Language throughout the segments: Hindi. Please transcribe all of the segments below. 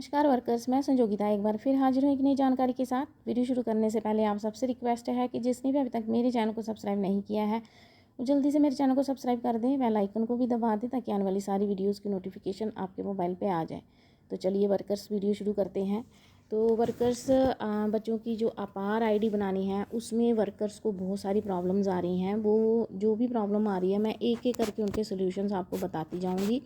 नमस्कार वर्कर्स, मैं संजोगिता एक बार फिर हाजिर हूँ एक नई जानकारी के साथ। वीडियो शुरू करने से पहले आप सबसे रिक्वेस्ट है कि जिसने भी अभी तक मेरे चैनल को सब्सक्राइब नहीं किया है वो जल्दी से मेरे चैनल को सब्सक्राइब कर दें, बेल आइकन को भी दबा दें ताकि आने वाली सारी वीडियोज़ की नोटिफिकेशन आपके मोबाइल पर आ जाए। तो चलिए वर्कर्स वीडियो शुरू करते हैं। तो वर्कर्स बच्चों की जो अपार आईडी बनानी है उसमें वर्कर्स को बहुत सारी प्रॉब्लम्स आ रही हैं। वो जो भी प्रॉब्लम आ रही है मैं एक एक करके उनके सोल्यूशंस आपको बताती जाऊंगी।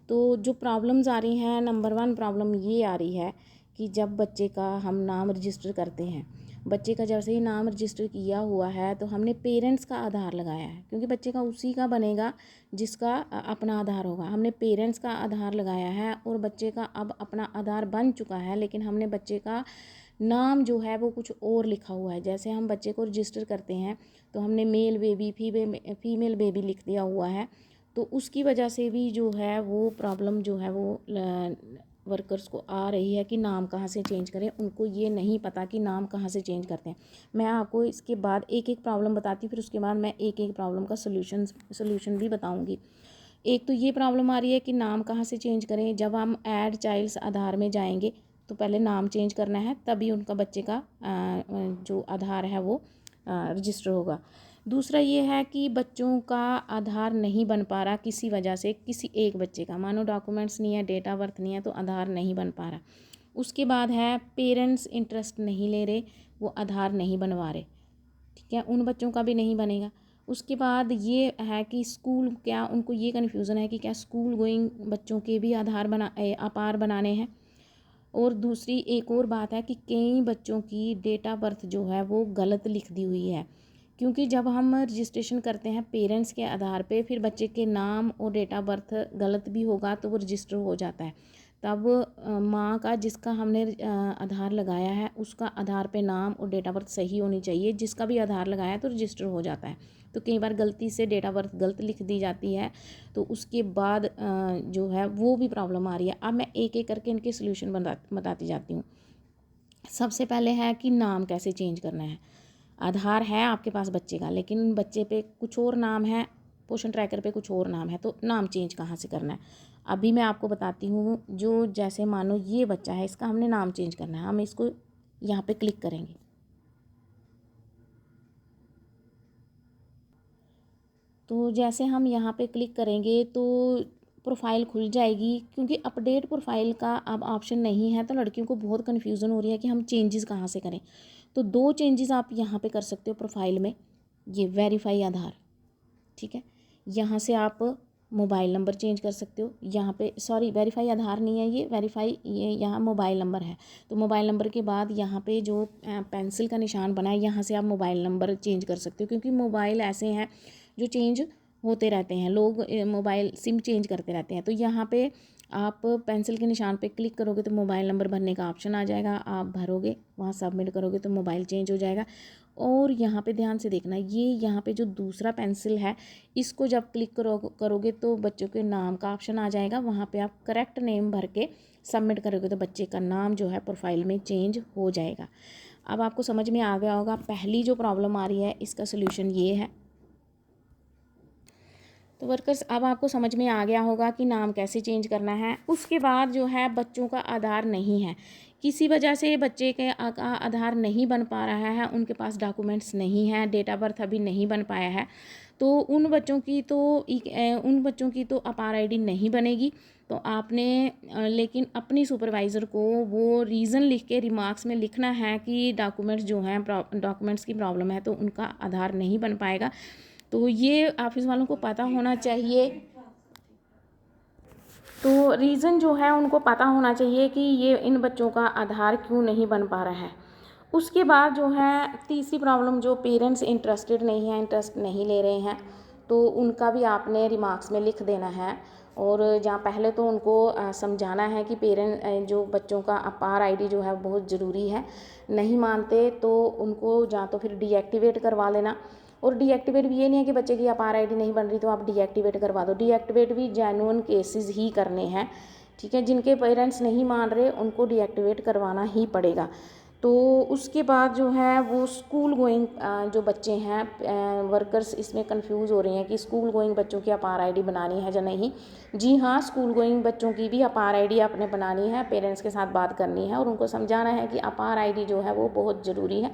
तो जो प्रॉब्लम्स आ रही हैं, नंबर 1 प्रॉब्लम ये आ रही है कि जब बच्चे का हम नाम रजिस्टर करते हैं, बच्चे का जैसे ही नाम रजिस्टर किया हुआ है तो हमने पेरेंट्स का आधार लगाया है, क्योंकि बच्चे का उसी का बनेगा जिसका अपना आधार होगा। हमने पेरेंट्स का आधार लगाया है और बच्चे का अब अपना आधार बन चुका है, लेकिन हमने बच्चे का नाम जो है वो कुछ और लिखा हुआ है। जैसे हम बच्चे को रजिस्टर करते हैं तो हमने मेल बेबी फीमेल बेबी लिख दिया हुआ है, तो उसकी वजह से भी जो है वो प्रॉब्लम जो है वो वर्कर्स को आ रही है कि नाम कहाँ से चेंज करें। उनको ये नहीं पता कि नाम कहाँ से चेंज करते हैं। मैं आपको इसके बाद एक एक प्रॉब्लम बताती हूँ, फिर उसके बाद मैं एक एक प्रॉब्लम का सोल्यूशन भी बताऊँगी। एक तो ये प्रॉब्लम आ रही है कि नाम कहाँ से चेंज करें। जब हम ऐड चाइल्ड्स आधार में जाएंगे तो पहले नाम चेंज करना है, तभी उनका बच्चे का जो आधार है वो रजिस्टर होगा। दूसरा ये है कि बच्चों का आधार नहीं बन पा रहा किसी वजह से, किसी एक बच्चे का, मानो डॉक्यूमेंट्स नहीं है, डेट ऑफ बर्थ नहीं है, तो आधार नहीं बन पा रहा। उसके बाद है पेरेंट्स इंटरेस्ट नहीं ले रहे, वो आधार नहीं बनवा रहे, ठीक है, उन बच्चों का भी नहीं बनेगा। उसके बाद ये है कि स्कूल, क्या उनको ये कन्फ्यूज़न है कि क्या स्कूल गोइंग बच्चों के भी आधार अपार बनाने हैं। और दूसरी एक और बात है कि कई बच्चों की डेट ऑफ बर्थ जो है वो गलत लिख दी हुई है, क्योंकि जब हम रजिस्ट्रेशन करते हैं पेरेंट्स के आधार पे, फिर बच्चे के नाम और डेट ऑफ बर्थ गलत भी होगा तो वो रजिस्टर हो जाता है। तब माँ का, जिसका हमने आधार लगाया है, उसका आधार पे नाम और डेट ऑफ बर्थ सही होनी चाहिए। जिसका भी आधार लगाया है तो रजिस्टर हो जाता है। तो कई बार गलती से डेट ऑफ बर्थ गलत लिख दी जाती है, तो उसके बाद जो है वो भी प्रॉब्लम आ रही है। अब मैं एक एक करके इनके सोल्यूशन बताती जाती हूँ। सबसे पहले है कि नाम कैसे चेंज करना है। आधार है आपके पास बच्चे का, लेकिन बच्चे पे कुछ और नाम है, पोषण ट्रैकर पे कुछ और नाम है, तो नाम चेंज कहाँ से करना है अभी मैं आपको बताती हूँ। जो जैसे मानो ये बच्चा है, इसका हमने नाम चेंज करना है। हम इसको यहाँ पे क्लिक करेंगे, तो जैसे हम यहाँ पे क्लिक करेंगे तो प्रोफाइल खुल जाएगी। क्योंकि अपडेट प्रोफाइल का अब ऑप्शन नहीं है तो लड़कियों को बहुत कन्फ्यूज़न हो रही है कि हम चेंजेस कहाँ से करें। तो 2 चेंजेस आप यहाँ पे कर सकते हो प्रोफाइल में। ये वेरीफाई आधार, ठीक है, यहाँ से आप मोबाइल नंबर चेंज कर सकते हो। यहाँ पे सॉरी, वेरीफाई आधार नहीं है, ये वेरीफाई, ये यहाँ मोबाइल नंबर है। तो मोबाइल नंबर के बाद यहाँ पे जो पेंसिल का निशान बना है, यहाँ से आप मोबाइल नंबर चेंज कर सकते हो। क्योंकि मोबाइल ऐसे हैं जो चेंज होते रहते हैं, लोग मोबाइल सिम चेंज करते रहते हैं। तो यहाँ पे आप पेंसिल के निशान पे क्लिक करोगे तो मोबाइल नंबर भरने का ऑप्शन आ जाएगा, आप भरोगे, वहाँ सबमिट करोगे तो मोबाइल चेंज हो जाएगा। और यहाँ पे ध्यान से देखना, ये यहाँ पे जो दूसरा पेंसिल है, इसको जब क्लिक करोगे तो बच्चों के नाम का ऑप्शन आ जाएगा। वहाँ पे आप करेक्ट नेम भर के सबमिट करोगे तो बच्चे का नाम जो है प्रोफाइल में चेंज हो जाएगा। अब आपको समझ में आ गया होगा पहली जो प्रॉब्लम आ रही है इसका सोल्यूशन ये है। तो वर्कर्स, अब आपको समझ में आ गया होगा कि नाम कैसे चेंज करना है। उसके बाद जो है बच्चों का आधार नहीं है, किसी वजह से बच्चे के आधार नहीं बन पा रहा है, उनके पास डॉक्यूमेंट्स नहीं है, डेट ऑफ बर्थ अभी नहीं बन पाया है, तो उन बच्चों की तो अपार आईडी नहीं बनेगी। तो आपने लेकिन अपनी सुपरवाइज़र को वो रीज़न लिख के रिमार्क्स में लिखना है कि डॉक्यूमेंट्स जो हैं, डॉक्यूमेंट्स की प्रॉब्लम है तो उनका आधार नहीं बन पाएगा। तो ये ऑफिस वालों को पता होना चाहिए। तो रीज़न जो है उनको पता होना चाहिए कि ये इन बच्चों का आधार क्यों नहीं बन पा रहा है। उसके बाद जो है तीसरी प्रॉब्लम, जो पेरेंट्स इंटरेस्टेड नहीं है, इंटरेस्ट नहीं ले रहे हैं, तो उनका भी आपने रिमार्क्स में लिख देना है। और जहाँ पहले तो उनको समझाना है कि पेरेंट जो बच्चों का अपार आईडी जो है बहुत ज़रूरी है, नहीं मानते तो उनको या तो फिर डीएक्टिवेट करवा लेना। और डीएक्टिवेट भी ये नहीं है कि बच्चे की अपार आईडी नहीं बन रही तो आप डीएक्टिवेट करवा दो। डीएक्टिवेट भी जेन्युइन केसेस ही करने हैं, ठीक है, जिनके पेरेंट्स नहीं मान रहे उनको डीएक्टिवेट करवाना ही पड़ेगा। तो उसके बाद जो है वो स्कूल गोइंग जो बच्चे हैं वर्कर्स इसमें कंफ्यूज हो रहे हैं कि स्कूल गोइंग बच्चों की अपार आईडी बनानी है या नहीं। जी हाँ, स्कूल गोइंग बच्चों की भी अपार आईडी आपने बनानी है, पेरेंट्स के साथ बात करनी है और उनको समझाना है कि अपार आईडी जो है वो बहुत ज़रूरी है।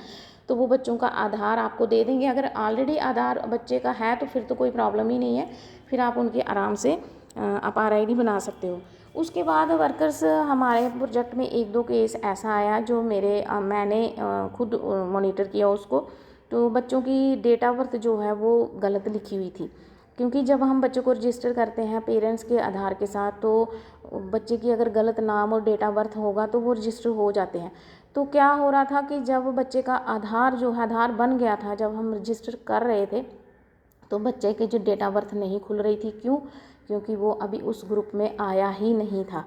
तो वो बच्चों का आधार आपको दे देंगे। अगर ऑलरेडी आधार बच्चे का है तो फिर तो कोई प्रॉब्लम ही नहीं है, फिर आप उनकी आराम से अपार आईडी बना सकते हो। उसके बाद वर्कर्स हमारे प्रोजेक्ट में एक दो केस ऐसा आया जो मैंने खुद मॉनिटर किया उसको। तो बच्चों की डेट ऑफ बर्थ जो है वो गलत लिखी हुई थी, क्योंकि जब हम बच्चों को रजिस्टर करते हैं पेरेंट्स के आधार के साथ तो बच्चे की अगर गलत नाम और डेट ऑफ बर्थ होगा तो वो रजिस्टर हो जाते हैं। तो क्या हो रहा था कि जब बच्चे का आधार जो है आधार बन गया था, जब हम रजिस्टर कर रहे थे तो बच्चे की जो डेट ऑफ बर्थ नहीं खुल रही थी। क्यों? क्योंकि वो अभी उस ग्रुप में आया ही नहीं था,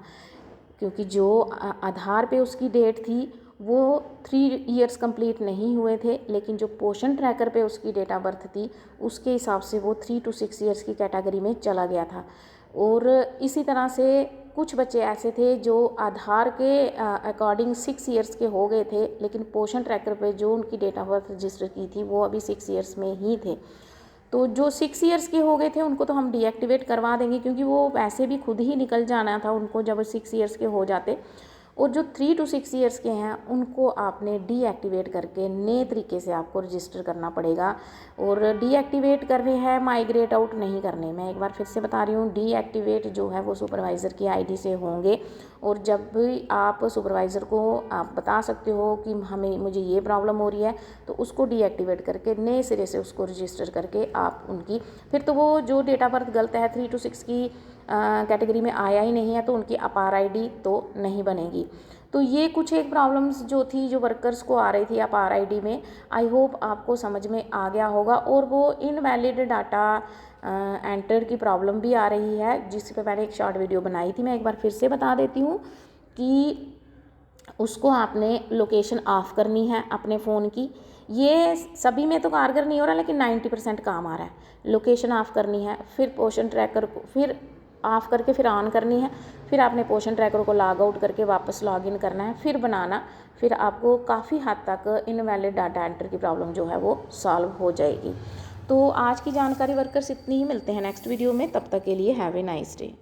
क्योंकि जो आधार पे उसकी डेट थी वो 3 इयर्स कंप्लीट नहीं हुए थे, लेकिन जो पोषण ट्रैकर पे उसकी डेट ऑफ बर्थ थी उसके हिसाब से वो 3 to 6 इयर्स की कैटेगरी में चला गया था। और इसी तरह से कुछ बच्चे ऐसे थे जो आधार के अकॉर्डिंग 6 इयर्स के हो गए थे, लेकिन पोषण ट्रैकर पे जो उनकी डेट ऑफ बर्थ रजिस्टर की थी वो अभी 6 इयर्स में ही थे। तो जो 6 इयर्स के हो गए थे उनको तो हम डीएक्टिवेट करवा देंगे, क्योंकि वो वैसे भी खुद ही निकल जाना था उनको जब 6 इयर्स के हो जाते। और जो 3 to 6 इयर्स के हैं उनको आपने डीएक्टिवेट करके नए तरीके से आपको रजिस्टर करना पड़ेगा। और डीएक्टिवेट करने हैं, माइग्रेट आउट नहीं करने। मैं एक बार फिर से बता रही हूँ, डीएक्टिवेट जो है वो सुपरवाइज़र की आईडी से होंगे। और जब भी आप सुपरवाइज़र को आप बता सकते हो कि मुझे ये प्रॉब्लम हो रही है, तो उसको डीएक्टिवेट करके नए सिरे से उसको रजिस्टर करके आप उनकी फिर तो वो जो डेट ऑफ बर्थ गलत है 3 to 6 की कैटेगरी में आया ही नहीं है तो उनकी अपार आईडी तो नहीं बनेगी। तो ये कुछ एक प्रॉब्लम्स जो थी जो वर्कर्स को आ रही थी अपार आईडी में, आई होप आपको समझ में आ गया होगा। और वो इनवैलिड डाटा एंटर की प्रॉब्लम भी आ रही है, जिस पे मैंने एक शॉर्ट वीडियो बनाई थी। मैं एक बार फिर से बता देती हूँ कि उसको आपने लोकेशन ऑफ़ करनी है अपने फ़ोन की। ये सभी में तो कारगर नहीं हो रहा, लेकिन 90% काम आ रहा है। लोकेशन ऑफ़ करनी है, फिर पोषण ट्रैकर को फिर ऑफ़ करके फिर ऑन करनी है, फिर आपने पोषण ट्रैकर को लॉग आउट करके वापस लॉग इन करना है, फिर बनाना। फिर आपको काफ़ी हद तक इनवैलिड डाटा एंटर की प्रॉब्लम जो है वो सॉल्व हो जाएगी। तो आज की जानकारी वर्कर्स इतनी ही, मिलते हैं नेक्स्ट वीडियो में, तब तक के लिए हैव ए नाइस डे।